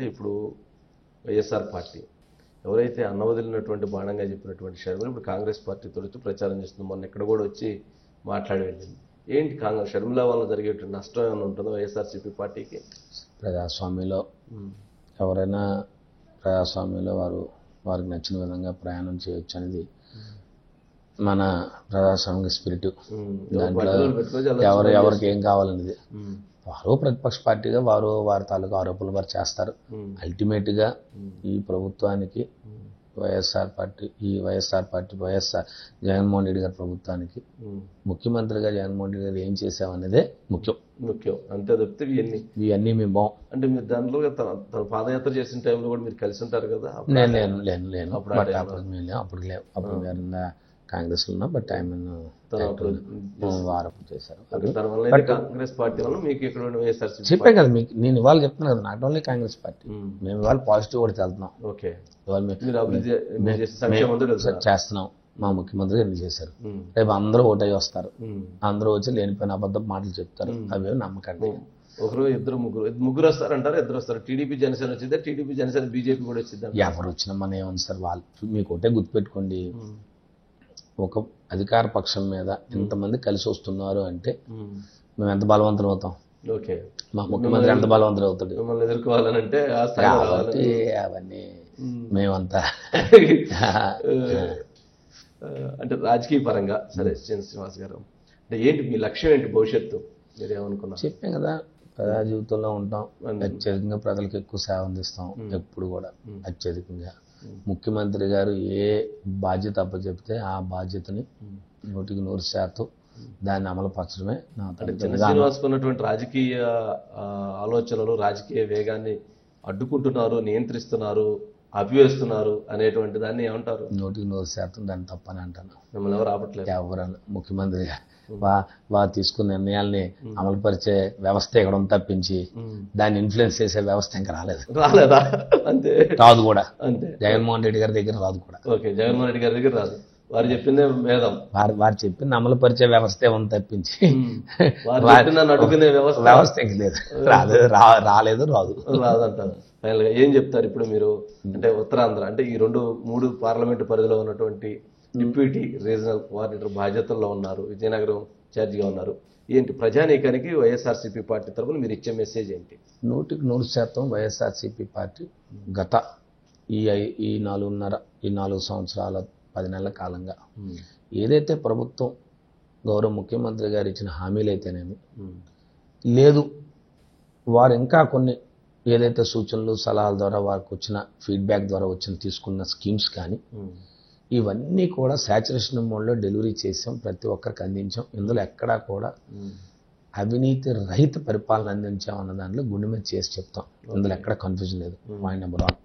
ఇప్పుడు వైఎస్ఆర్ పార్టీ ఎవరైతే అన్నవదిలినటువంటి బాణంగా చెప్పినటువంటి షర్మిల ఇప్పుడు కాంగ్రెస్ పార్టీ తొలుతూ ప్రచారం చేస్తుంది. మొన్న ఇక్కడ కూడా వచ్చి మాట్లాడి వెళ్ళింది. ఏంటి కాంగ్రెస్ షర్మిల వల్ల జరిగేటువంటి నష్టం ఏమైనా ఉంటుందో వైఎస్ఆర్సీపీ పార్టీకి? ప్రజాస్వామ్యంలో ఎవరైనా ప్రజాస్వామ్యంలో వారికి నచ్చిన విధంగా ప్రయాణం చేయొచ్చు అనేది మన ప్రజాస్వామిక స్పిరిట్. దాంట్లో ఎవరికి ఏం కావాలనేది వారు ప్రతిపక్ష పార్టీగా వారి తాలూకు ఆరోపణలు వారు చేస్తారు. అల్టిమేట్ గా ఈ ప్రభుత్వానికి వైఎస్ఆర్ జగన్మోహన్ రెడ్డి గారి ప్రభుత్వానికి ముఖ్యమంత్రిగా జగన్మోహన్ రెడ్డి గారు ఏం చేశామనేదే ముఖ్యం. అంతే తప్పితే ఇవన్నీ మేము బాగు అంటే మీరు దాంట్లో తన పాదయాత్ర చేసిన టైంలో కూడా మీరు కలిసి ఉంటారు కదా? లేను అప్పుడు కాంగ్రెస్ లో ఉన్నా. బట్ ఆయన వారపు చేశారు. కాంగ్రెస్ పార్టీ వల్ల మీకు ఇక్కడ చెప్పాను కదా మీకు, నేను ఇవాళ చెప్తున్నాను కదా, నాట్ ఓన్లీ కాంగ్రెస్ పార్టీ, మేము ఇవాళ పాజిటివ్ కూడా వెళ్తున్నాం. చేస్తున్నాం. మా ముఖ్యమంత్రి ఎన్ని చేశారు, రేపు అందరూ ఓటై వస్తారు, అందరూ వచ్చి లేనిపోయిన అబద్ధం మాటలు చెప్తారు. అవి నమ్మకండి. ఒకరు ముగ్గురు వస్తారంటారు, ఇద్దరు వస్తారు. టీడీపీ జనసేన వచ్చిందా? టీడీపీ జనసేన బీజేపీ కూడా వచ్చిందా? ఎవరు వచ్చినా మన ఏమని సార్, వాళ్ళు మీకు ఒకటే గుర్తుపెట్టుకోండి, ఒక అధికార పక్షం మీద ఇంతమంది కలిసి వస్తున్నారు అంటే మేము ఎంత బలవంతం అవుతాం. మా ముఖ్యమంత్రి ఎంత బలవంతులు అవుతాడు మిమ్మల్ని ఎదుర్కోవాలనంటే అవన్నీ మేమంతా అంటే రాజకీయ పరంగా. సరే శ్రీనివాస్ గారు, అంటే ఏంటి మీ లక్ష్యం ఏంటి భవిష్యత్తు? మీరు ఏమనుకున్నారు? చెప్పాం కదా, ప్రజా జీవితంలో ఉంటాం, అత్యధికంగా ప్రజలకు ఎక్కువ సేవ అందిస్తాం. ఎప్పుడు కూడా అత్యధికంగా ముఖ్యమంత్రి గారు ఏ బాధ్యత అప్పచెప్తే ఆ బాధ్యతని 100% దాన్ని అమలుపరచడమే నా శ్రీనివాస్ ఉన్నటువంటి రాజకీయ ఆలోచనలు, రాజకీయ వేగాన్ని అడ్డుకుంటున్నారు, నియంత్రిస్తున్నారు, అభివేస్తున్నారు అనేటువంటి దాన్ని ఏమంటారు? 100% దాన్ని తప్పని అంటాను. మిమ్మల్ని ఎవరు ఆపట్లేదు? ఎవరు ముఖ్యమంత్రి వారు తీసుకున్న నిర్ణయాల్ని అమలుపరిచే వ్యవస్థ ఇక్కడ తప్పించి దాన్ని ఇన్ఫ్లుయెన్స్ చేసే వ్యవస్థ ఇంకా రాలేదా? అంతే, రాదు కూడా. అంతే, జగన్మోహన్ రెడ్డి గారి దగ్గర రాదు కూడా. ఓకే, జగన్మోహన్ రెడ్డి గారి దగ్గర రాదు. వారు చెప్పిందే వేదం. వారు చెప్పింది అమలుపరిచే వ్యవస్థే ఉంది తప్పించి అడుగునే వ్యవస్థ ఇంక లేదు. రాలేదు, రాదంటారు. ఏం చెప్తారు ఇప్పుడు మీరు? అంటే ఉత్తరాంధ్ర అంటే ఈ 2-3 పార్లమెంటు పరిధిలో ఉన్నటువంటి డిప్యూటీ రీజనల్ కోఆర్డినేటర్ బాధ్యతల్లో ఉన్నారు, విజయనగరం ఛార్జిగా ఉన్నారు. ఏంటి ప్రజానీకానికి వైఎస్ఆర్సీపీ పార్టీ తరఫున మీరు ఇచ్చే మెసేజ్ ఏంటి? 100% వైఎస్ఆర్సీపీ పార్టీ గత ఈ 4 సంవత్సరాల 10 నెలల కాలంగా ఏదైతే ప్రభుత్వం గౌరవ ముఖ్యమంత్రి గారు ఇచ్చిన హామీలు అయితేనేమి లేదు, వారు ఇంకా కొన్ని ఏదైతే సూచనలు సలహాల ద్వారా వారికి వచ్చిన ఫీడ్బ్యాక్ ద్వారా తీసుకున్న స్కీమ్స్ కానీ ఇవన్నీ కూడా సాచురేషన్ మోడ్లో డెలివరీ చేసాం, ప్రతి ఒక్కరికి అందించాం. ఇందులో ఎక్కడా కూడా అవినీతి రహిత పరిపాలన అందించాం అన్న దాంట్లో గుండె మీద చేసి చెప్తాం. ఇందులో ఎక్కడ కన్ఫ్యూజన్ లేదు. Point number 1.